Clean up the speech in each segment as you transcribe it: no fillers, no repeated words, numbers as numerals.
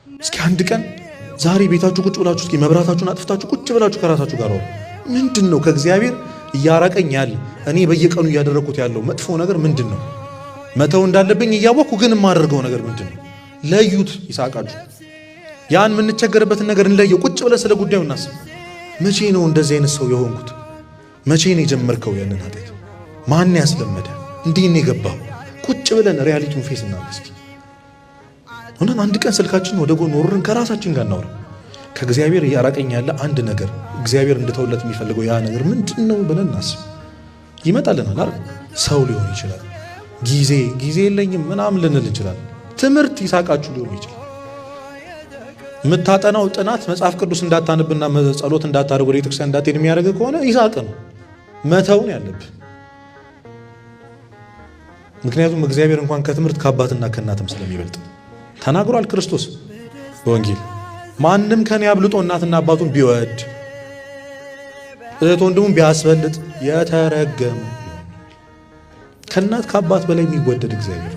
እስኪ አንድ ቀን ዛሬ ቤታችሁ ቁጭ ብላችሁ እስኪ መብራታችሁን አጥፍታችሁ ቁጭ ብላችሁ ከራሳችሁ ጋር ምንድነው ከእግዚአብሔር እያራቀኝ ያለ እኔ በየቀኑ እያደረኩት ያለው መጥፎ ነገር ምንድነው? መተው እንዳለብኝ እያወቅኩ ግን የማደርገው ነገር ምንድነው? ለዩት ይሳቃችሁ። ያን የምንቸገርበትን ነገር እንለየው። ቁጭ ብለን ስለ ጉዳዩ እናስብ። መቼ ነው እንደዚህ አይነት ሰው የሆንኩት? መቼ ነው የጀመርከው ያንን ኃጢአት? ማን ያስለመደ? እንዴት ነው የገባው? ቁጭ ብለን ሪያሊቲውን ፌስ እናድርግ። ሆነን አንድ ቀን ስልካችን ወደ ጎን ወርረን ከራሳችን ጋር እናወራ። ከእግዚአብሔር እያራቀኝ ያለ አንድ ነገር እግዚአብሔር እንድተውለት የሚፈልገው ያ ነገር ምንድነው ብለን እናስብ። ይመጣልናል አይደል? ሰው ሊሆን ይችላል። ጊዜ የለኝም ምናምን ልንል እንችላለን። ትምህርት ይሳቃችሁ ሊሆን ይችላል። የምታጠናው ጥናት መጽሐፍ ቅዱስ እንዳታነብና ጸሎት እንዳታደርግ ወደ ቤተክርስቲያን እንዳትሄድ የሚያደርግ ከሆነ ይሳቅ ነው መተውን ያለብህ። ምክንያቱም እግዚአብሔር እንኳን ከትምህርት ከአባትና ከእናትም ስለሚበልጥ ተናግሯል ክርስቶስ በወንጌል። ማንም ከኔ አብልጦ እናትና አባቱን ቢወድ እህት ወንድሙን ቢያስበልጥ የተረገመ። ከእናት ከአባት በላይ የሚወደድ እግዚአብሔር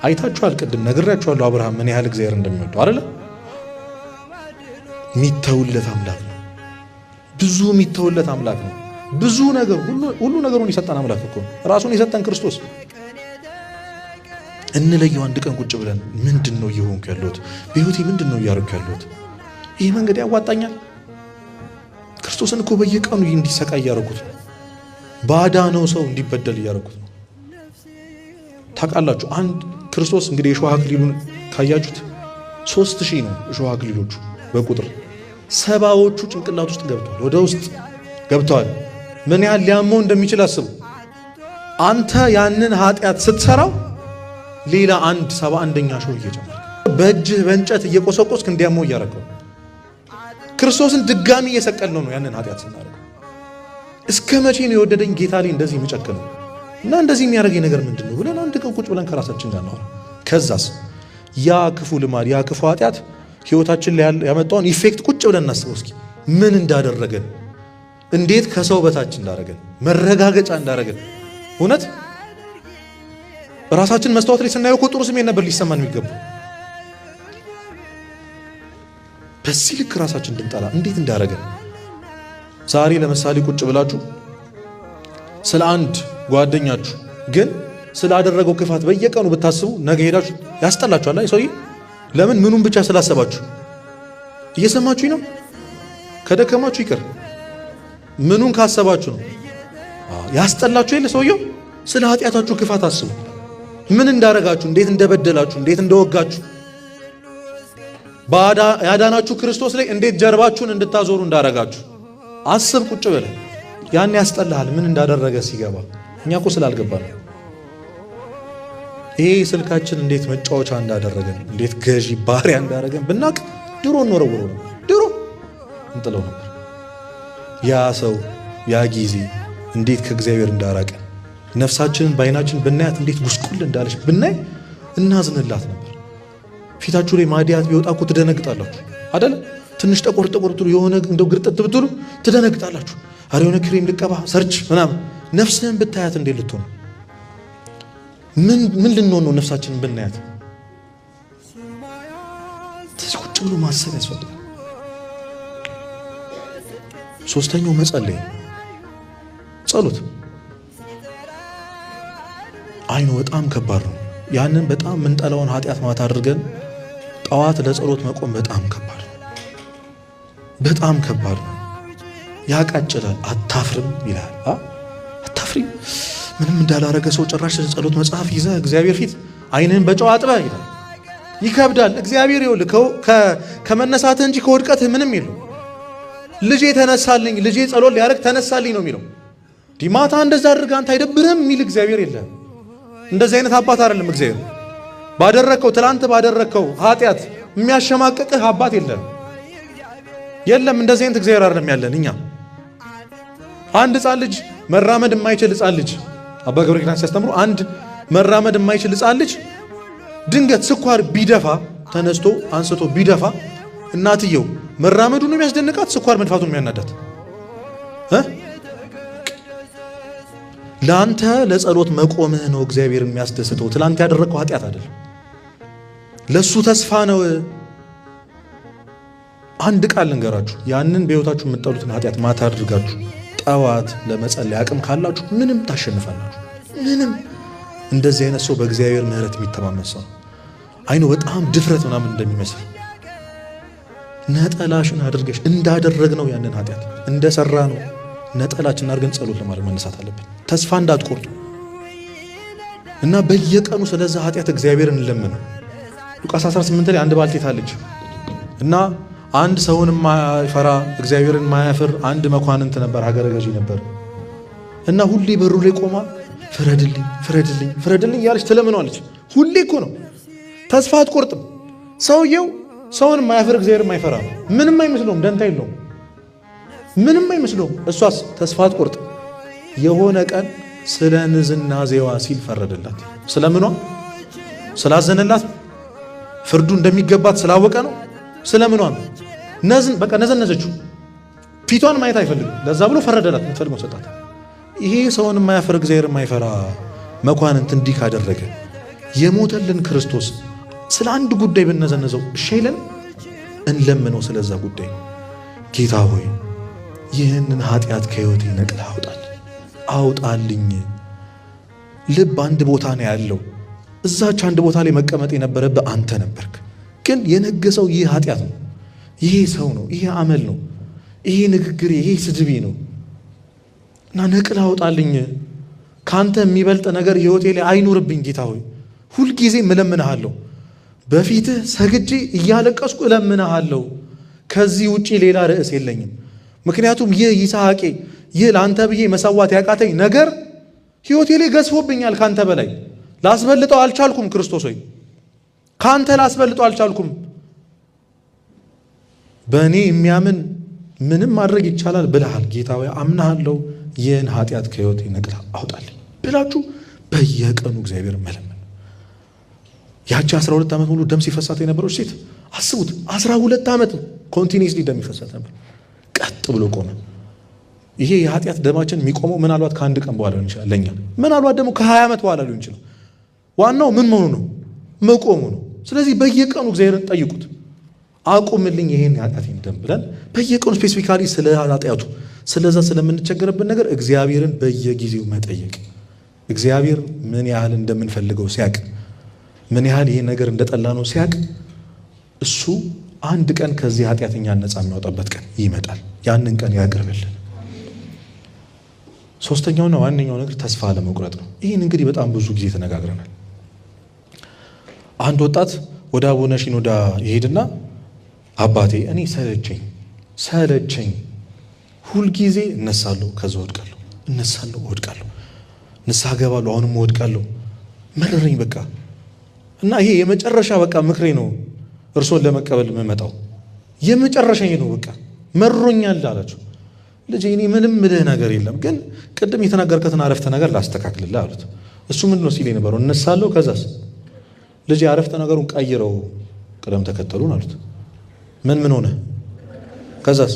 አይታችኋል። ቅድም ነግሬያችኋለሁ አብርሃም ምን ያህል እግዚአብሔር እንደሚወደው አይደለ? የሚተውለት አምላክ ነው። ብዙ የሚተውለት አምላክ ነው። ብዙ ነገር ሁሉ ነገሩን የሰጠን አምላክ እኮ ነው። ራሱን የሰጠን ክርስቶስ። እንለየው አንድ ቀን ቁጭ ብለን ምንድነው እየሆንኩ ያለሁት? በህይወቴ ምንድነው እያደረኩ ያለሁት? ይህ መንገድ ያዋጣኛል? ክርስቶስን እኮ በየቀኑ እንዲሰቃይ እያደረኩት ነው። ባዳነው ሰው እንዲበደል እያደረኩት ነው። ታውቃላችሁ አንድ ክርስቶስ እንግዲህ የሾህ አክሊሉን ካያችሁት 3000 ነው የሾህ አክሊሎቹ በቁጥር 70ዎቹ ጭንቅላት ውስጥ ገብተዋል፣ ወደ ውስጥ ገብተዋል። ምን ያህል ሊያመው እንደሚችል አስቡ። አንተ ያንን ኃጢአት ስትሰራው ሌላ አንድ 71ኛ ሾህ እየጨመረ በእጅህ በእንጨት እየቆሰቆስክ እንዲያመው እያደረገው ክርስቶስን ድጋሚ እየሰቀልነው ነው ያንን ኃጢአት ስናደርገው። እስከ መቼ ነው የወደደኝ ጌታ ላይ እንደዚህ የሚጨክነው እና እንደዚህ የሚያደርገኝ ነገር ምንድን ነው ብለን አንድ ቀን ቁጭ ብለን ከራሳችን ጋር እናወራ። ከዛስ ያ ክፉ ልማድ ያ ክፉ ኃጢአት ህይወታችን ላይ ያመጣውን ኢፌክት ቁጭ ብለን እናስበው እስኪ። ምን እንዳደረገን፣ እንዴት ከሰው በታች እንዳደረገን፣ መረጋገጫ እንዳደረገን። እውነት ራሳችን መስታወት ላይ ስናየው እኮ ጥሩ ስሜት ነበር ሊሰማን የሚገባው። በዚህ ልክ ራሳችን እንድንጠላ እንዴት እንዳደረገን። ዛሬ ለምሳሌ ቁጭ ብላችሁ ስለ አንድ ጓደኛችሁ ግን ስላደረገው ክፋት በየቀኑ ብታስቡ ነገ ሄዳችሁ ያስጠላችኋል። አይ ሰውዬ ለምን ምኑን ብቻ ስላሰባችሁ። እየሰማችሁኝ ነው? ከደከማችሁ ይቅር ምኑን ካሰባችሁ ነው ያስጠላችሁ። የለ ሰውየው ስለ ኃጢአታችሁ ክፋት አስቡ። ምን እንዳረጋችሁ፣ እንዴት እንደበደላችሁ፣ እንዴት እንደወጋችሁ፣ ያዳናችሁ ክርስቶስ ላይ እንዴት ጀርባችሁን እንድታዞሩ እንዳረጋችሁ አስብ ቁጭ ብለህ። ያን ያስጠላሃል ምን እንዳደረገ ሲገባ። እኛ እኮ ስላልገባ ነው። ይሄ ስልካችን እንዴት መጫወቻ እንዳደረገን፣ እንዴት ገዢ ባሪያ እንዳደረገን ብናቅ ድሮ እንወረውረው ነበር፣ ድሮ እንጥለው ነበር። ያ ሰው ያ ጊዜ እንዴት ከእግዚአብሔር እንዳራቀን፣ ነፍሳችንን በዓይናችን ብናያት እንዴት ጉስቁል እንዳለች ብናይ እናዝንላት ነበር። ፊታችሁ ላይ ማዲያት ቢወጣ እኮ ትደነግጣላችሁ አይደል? ትንሽ ጠቆር ትሉ የሆነ እንደው ግርጥት ብትሉ ትደነግጣላችሁ። አረ የሆነ ክሬም ልቀባ ሰርች ምናምን። ነፍስህን ብታያት እንዴት ልትሆን? ምን ልንሆን ነው ነፍሳችንን ብናያት? ስለዚህ ቁጭ ብሎ ማሰብ ያስፈልጋል። ሶስተኛው መጸለይ፣ ጸሎት። አይኑ በጣም ከባድ ነው። ያንን በጣም የምንጠላውን ኃጢአት ማታ አድርገን ጠዋት ለጸሎት መቆም በጣም ከባድ ነው። በጣም ከባድ ነው። ያቃጭላል። አታፍርም ይላል። አታፍሪም? ምንም እንዳላረገ ሰው ጭራሽ ጸሎት መጽሐፍ ይዘህ እግዚአብሔር ፊት አይንህን በጨው አጥበህ ይላል። ይከብዳል። እግዚአብሔር ይኸውልህ ከመነሳትህ እንጂ ከውድቀትህ ምንም የለው። ልጄ ተነሳልኝ፣ ልጄ ጸሎት ሊያደርግ ተነሳልኝ ነው የሚለው። ዲማታ እንደዛ አድርግ አንተ አይደብርህም የሚል እግዚአብሔር የለም። እንደዚህ አይነት አባት አይደለም እግዚአብሔር። ባደረከው ትላንት ባደረከው ኃጢአት የሚያሸማቅቅህ አባት የለም። እንደዚህ አይነት እግዚአብሔር አይደለም ያለን እኛ። አንድ ሕፃን ልጅ መራመድ የማይችል ሕፃን ልጅ አባ ገብረ ኪዳን ሲያስተምሩ አንድ መራመድ የማይችል ሕፃን ልጅ ድንገት ስኳር ቢደፋ ተነስቶ አንስቶ ቢደፋ እናትየው መራመዱን የሚያስደንቃት ስኳር መድፋቱን የሚያናዳት ለአንተ ለጸሎት መቆምህ ነው እግዚአብሔር የሚያስደስተው። ትላንት ያደረከው ኃጢአት አይደለም። ለሱ ተስፋ ነው። አንድ ቃል ልንገራችሁ፣ ያንን በሕይወታችሁ የምትጠሉትን ኃጢአት ማታ አድርጋችሁ ጠዋት ለመጸለይ አቅም ካላችሁ ምንም ታሸንፋላችሁ። ምንም። እንደዚህ አይነት ሰው በእግዚአብሔር ምሕረት የሚተማመን ሰው አይኑ በጣም ድፍረት ምናምን እንደሚመስል ነጠላሽን አድርገሽ እንዳደረግነው ያንን ኃጢአት እንደሰራ ነው ነጠላችን አድርገን ጸሎት ለማድረግ መነሳት አለብን። ተስፋ እንዳትቆርጡ እና በየቀኑ ስለዛ ኃጢአት እግዚአብሔርን እንለምነው። ሉቃስ 18 ላይ አንድ ባልቴት አለች እና አንድ ሰውን የማይፈራ እግዚአብሔርን የማያፍር አንድ መኳንንት ነበር፣ ሀገረ ገዢ ነበር እና ሁሌ በሩ ላይ ቆማ ፍረድልኝ ፍረድልኝ ፍረድልኝ እያለች ትለምነዋለች። ሁሌ እኮ ነው፣ ተስፋ አትቆርጥም። ሰውየው ሰውን የማያፍር እግዚአብሔር የማይፈራ ነው። ምንም አይመስለውም፣ ደንታ የለውም፣ ምንም አይመስለውም። እሷስ ተስፋ አትቆርጥም። የሆነ ቀን ስለ ንዝናዜዋ ሲል ፈረደላት። ስለምኗ? ስላዘነላት፣ ፍርዱ እንደሚገባት ስላወቀ ነው። ስለምኗ ነው? በቃ ነዘነዘችው። ፊቷን ማየት አይፈልግም። ለዛ ብሎ ፈረደላት፣ የምትፈልገው ሰጣት። ይሄ ሰውን የማያፈር እግዚአብሔር የማይፈራ መኳንንት እንዲህ ካደረገ የሞተልን ክርስቶስ ስለ አንድ ጉዳይ ብነዘነዘው እሺ አይለን? እንለምነው ስለዛ ጉዳይ። ጌታ ሆይ ይህንን ኃጢአት ከሕይወቴ ነቅለህ አውጣልኝ። ልብ አንድ ቦታ ነው ያለው። እዛች አንድ ቦታ ላይ መቀመጥ የነበረብህ አንተ ነበርክ። ግን የነገሰው ይህ ኃጢአት ነው፣ ይሄ ሰው ነው፣ ይሄ አመል ነው፣ ይሄ ንግግር፣ ይሄ ስድቤ ነው እና ነቅለህ አውጣልኝ። ካንተ የሚበልጥ ነገር ሕይወቴ ላይ አይኑርብኝ። ጌታ ሆይ ሁልጊዜ እለምንሃለሁ፣ በፊትህ ሰግጄ እያለቀስኩ እለምንሃለሁ። ከዚህ ውጪ ሌላ ርዕስ የለኝም። ምክንያቱም ይህ ይስሐቄ፣ ይህ ለአንተ ብዬ መሰዋት ያቃተኝ ነገር ሕይወቴ ላይ ገዝፎብኛል። ካንተ በላይ ላስበልጠው አልቻልኩም። ክርስቶስ ሆይ ካንተ ላስበልጠው አልቻልኩም። በእኔ የሚያምን ምንም ማድረግ ይቻላል ብለሃል። ጌታ ሆይ አምናሃለሁ፣ ይህን ኃጢአት ከሕይወቴ ነቅለህ አውጣልኝ ብላችሁ በየቀኑ እግዚአብሔር መለመን። ያቺ 12 ዓመት ሙሉ ደም ሲፈሳት የነበረው ሴት አስቡት። 12 ዓመት ኮንቲኒስሊ ደም ይፈሳት ነበር። ቀጥ ብሎ ቆመ። ይሄ የኃጢአት ደማችን የሚቆመው ምናልባት ከአንድ ቀን በኋላ ሊሆን ይችላል ለኛ፣ ምናልባት ደግሞ ከ20 ዓመት በኋላ ሊሆን ይችላል። ዋናው ምን መሆኑ ነው? መቆሙ ነው። ስለዚህ በየቀኑ እግዚአብሔርን ጠይቁት፣ አቁምልኝ ይሄን የኃጢአቴን ደም ብለን በየቀኑ ስፔሲፊካሊ ስለ ኃጢአቱ ስለዛ ስለምንቸገርበት ነገር እግዚአብሔርን በየጊዜው መጠየቅ። እግዚአብሔር ምን ያህል እንደምንፈልገው ሲያቅ፣ ምን ያህል ይሄ ነገር እንደጠላ ነው ሲያቅ፣ እሱ አንድ ቀን ከዚህ ኃጢአተኛ ነፃ የሚያወጣበት ቀን ይመጣል። ያንን ቀን ያቅርብልን። ሶስተኛውና ዋነኛው ነገር ተስፋ አለመቁረጥ ነው። ይህን እንግዲህ በጣም ብዙ ጊዜ ተነጋግረናል። አንድ ወደ አቡነ ሺኖዳ ይሄድና አባቴ እኔ ሰለቸኝ፣ ሁልጊዜ እነሳለሁ፣ ከዛ እወድቃለሁ፣ እነሳለሁ፣ እወድቃለሁ፣ ንስሐ ገባለሁ፣ አሁንም እወድቃለሁ፣ መረረኝ በቃ እና ይሄ የመጨረሻ በቃ ምክሬ ነው፣ እርሶን ለመቀበል የምመጣው የመጨረሻ ነው፣ በቃ መሮኛል አላቸው። ልጄ እኔ ምንም ምልህ ነገር የለም፣ ግን ቅድም የተናገርከትን አረፍተ ነገር ላስተካክልልህ አሉት። እሱ ምንድነው ሲል የነበረው? እነሳለሁ፣ ከዛስ? ልጄ አረፍተ ነገሩን ቀይረው፣ ቅደም ተከተሉን አሉት። ምን ሆነ? ከዛስ?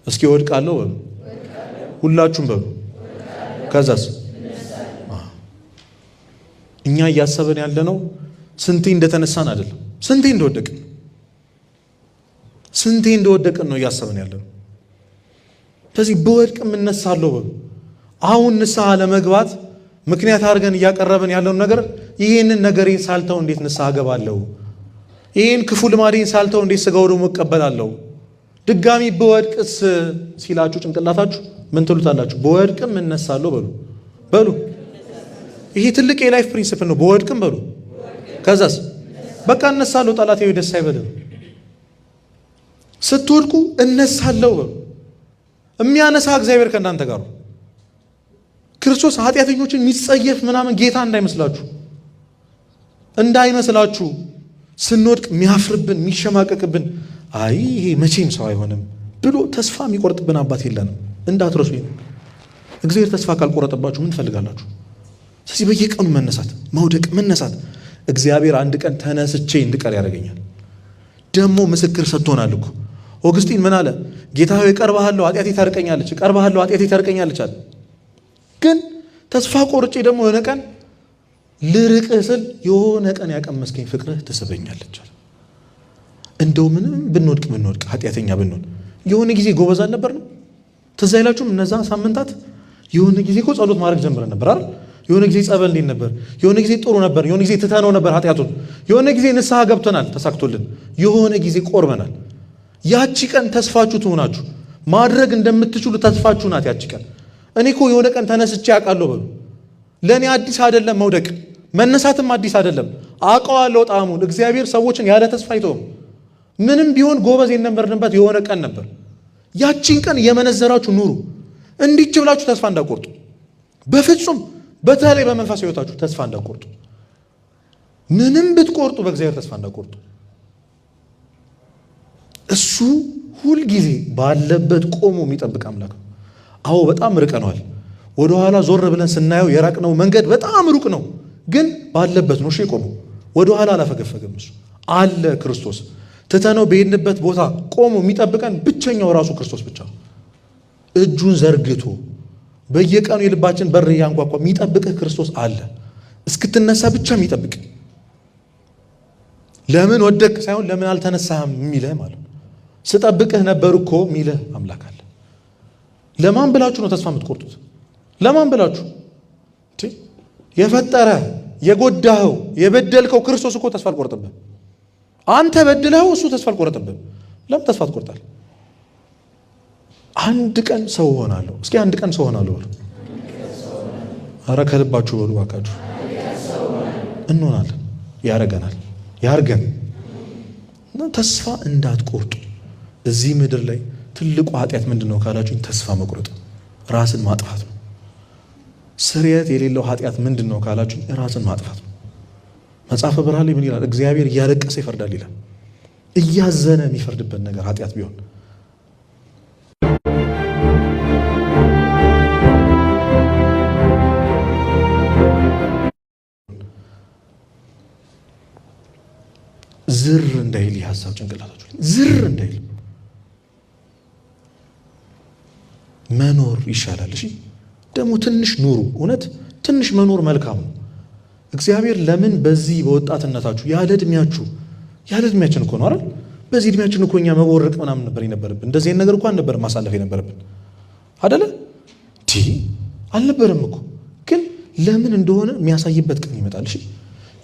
እስኪ እወድቃለሁ በሉ፣ ሁላችሁም በሉ፣ ከዛስ? እኛ እያሰብን ያለነው ስንቴ እንደተነሳን አይደለም፣ ስንቴ እንደወደቅን ነው እያሰብን ያለነው። ስለዚህ በወድቅም እነሳለሁ በሉ። አሁን ንስሐ ለመግባት ምክንያት አድርገን እያቀረብን ያለውን ነገር ይህንን ነገሬን ሳልተው እንዴት ንስሐ ገባለሁ? ይህን ክፉ ልማዴን ሳልተው እንዴት ሥጋው ደግሞ እቀበላለሁ? ድጋሚ በወድቅስ ሲላችሁ ጭንቅላታችሁ ምን ትሉታላችሁ? በወድቅም እነሳለሁ በሉ። ይሄ ትልቅ የላይፍ ፕሪንሲፕል ነው። በወድቅም በሉ፣ ከዛስ? በቃ እነሳለሁ፣ ጠላቴ ደስ አይበልም። ስትወድቁ እነሳለሁ በሉ። የሚያነሳ እግዚአብሔር ከእናንተ ጋር ነው። ክርስቶስ ኃጢአተኞችን የሚጸየፍ ምናምን ጌታ እንዳይመስላችሁ ስንወድቅ የሚያፍርብን የሚሸማቀቅብን፣ አይ ይሄ መቼም ሰው አይሆንም ብሎ ተስፋ የሚቆርጥብን አባት የለንም። እንዳትረሱ። እግዚአብሔር ተስፋ ካልቆረጠባችሁ ምን ትፈልጋላችሁ? ስለዚህ በየቀኑ መነሳት፣ መውደቅ፣ መነሳት። እግዚአብሔር አንድ ቀን ተነስቼ እንድቀር ያደርገኛል። ደግሞ ምስክር ሰጥቶናል እኮ ኦግስቲን ምን አለ? ጌታ ሆይ እቀርብሃለሁ፣ ኃጢአቴ ታርቀኛለች፣ እቀርብሃለሁ፣ ኃጢአቴ ታርቀኛለች አለ። ግን ተስፋ ቆርጬ ደግሞ የሆነ ቀን ልርቅህ ስል የሆነ ቀን ያቀመስከኝ ፍቅርህ ትስበኛለች አለ። እንደው ምንም ብንወድቅ ኃጢአተኛ ብንሆን የሆነ ጊዜ ጎበዝ አልነበርንም? ትዝ አይላችሁም? እነዛ ሳምንታት የሆነ ጊዜ እኮ ጸሎት ማድረግ ጀምረን ነበር አይደል? የሆነ ጊዜ ጸበል እንዴት ነበር? የሆነ ጊዜ ጥሩ ነበር። የሆነ ጊዜ ትተነው ነበር ኃጢአቱን። የሆነ ጊዜ ንስሐ ገብተናል ተሳክቶልን። የሆነ ጊዜ ቆርበናል። ያቺ ቀን ተስፋችሁ ትሆናችሁ። ማድረግ እንደምትችሉ ተስፋችሁ ናት ያቺ ቀን። እኔ እኮ የሆነ ቀን ተነስቼ አውቃለሁ በሉ። ለእኔ አዲስ አይደለም መውደቅ፣ መነሳትም አዲስ አይደለም። አውቀዋለሁ ጣዕሙን። እግዚአብሔር ሰዎችን ያለ ተስፋ አይተውም። ምንም ቢሆን ጎበዝ የነበርንበት የሆነ ቀን ነበር። ያቺን ቀን የመነዘራችሁ ኑሩ። እንዲች ብላችሁ ተስፋ እንዳቆርጡ በፍጹም። በተለይ በመንፈስ ሕይወታችሁ ተስፋ እንዳቆርጡ። ምንም ብትቆርጡ በእግዚአብሔር ተስፋ እንዳቆርጡ። እሱ ሁልጊዜ ባለበት ቆሞ የሚጠብቅ አምላክ ነው። አዎ በጣም ርቀነዋል። ወደኋላ ዞር ብለን ስናየው የራቅነው መንገድ በጣም ሩቅ ነው፣ ግን ባለበት ነው የቆመው። ወደኋላ አላፈገፈገም። እሱ አለ። ክርስቶስ ትተነው በሄድንበት ቦታ ቆሞ የሚጠብቀን ብቸኛው ራሱ ክርስቶስ ብቻ ነው። እጁን ዘርግቶ በየቀኑ የልባችን በር እያንኳኳ የሚጠብቅህ ክርስቶስ አለ። እስክትነሳ ብቻ የሚጠብቅ፣ ለምን ወደቅ ሳይሆን ለምን አልተነሳህም የሚልህ ማለት ነው። ስጠብቅህ ነበር እኮ የሚልህ አምላክ አለ። ለማን ብላችሁ ነው ተስፋ የምትቆርጡት? ለማን ብላችሁ? የፈጠረ የጎዳኸው የበደልከው ክርስቶስ እኮ ተስፋ አልቆረጠብህም። አንተ በድለኸው እሱ ተስፋ አልቆረጠብህም። ለምን ተስፋ ትቆርጣለህ? አንድ ቀን ሰው ሆናለሁ። እስኪ አንድ ቀን ሰው ሆናለሁ በሉ። ኧረ ከልባችሁ በሉ ባካችሁ። እንሆናለን። ያረገናል። ያርገን እና ተስፋ እንዳትቆርጡ። እዚህ ምድር ላይ ትልቁ ኃጢአት ምንድን ነው ካላችሁኝ፣ ተስፋ መቁረጥ፣ ራስን ማጥፋት ነው። ስርየት የሌለው ኃጢአት ምንድን ነው ካላችሁኝ፣ ራስን ማጥፋት ነው። መጽሐፈ ብርሃን ላይ ምን ይላል? እግዚአብሔር እያለቀሰ ይፈርዳል ይላል። እያዘነ የሚፈርድበት ነገር ኃጢአት ቢሆን ዝር እንዳይል የሀሳብ ጭንቅላታችሁ ዝር እንዳይል መኖር ይሻላል። እሺ ደግሞ ትንሽ ኑሩ። እውነት ትንሽ መኖር መልካም ነው። እግዚአብሔር ለምን በዚህ በወጣትነታችሁ ያለ እድሜያችን እኮ ነው አይደል? በዚህ እድሜያችን እኮ እኛ መቦረቅ ምናምን ነበር የነበረብን። እንደዚህ አይነት ነገር እንኳን ነበር ማሳለፍ የነበረብን አይደለ? አልነበረም እኮ። ግን ለምን እንደሆነ የሚያሳይበት ቀን ይመጣል። እሺ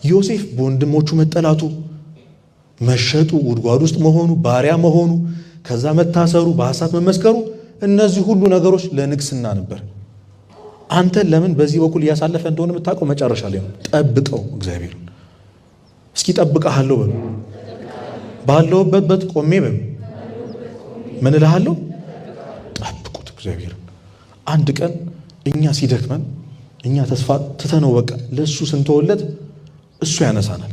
ዮሴፍ በወንድሞቹ መጠላቱ፣ መሸጡ፣ ጉድጓድ ውስጥ መሆኑ፣ ባሪያ መሆኑ፣ ከዛ መታሰሩ፣ በሐሰት መመስከሩ፣ እነዚህ ሁሉ ነገሮች ለንግስና ነበር። አንተ ለምን በዚህ በኩል እያሳለፈ እንደሆነ የምታውቀው መጨረሻ ላይ ነው። ጠብቀው እግዚአብሔር። እስኪ ጠብቀሃለሁ በሉ። ባለውበት ቆሜ በሉ። ምን እልሃለሁ? ጠብቁት እግዚአብሔር። አንድ ቀን እኛ ሲደክመን እኛ ተስፋ ትተነው በቃ ለእሱ ስንተወለት እሱ ያነሳናል።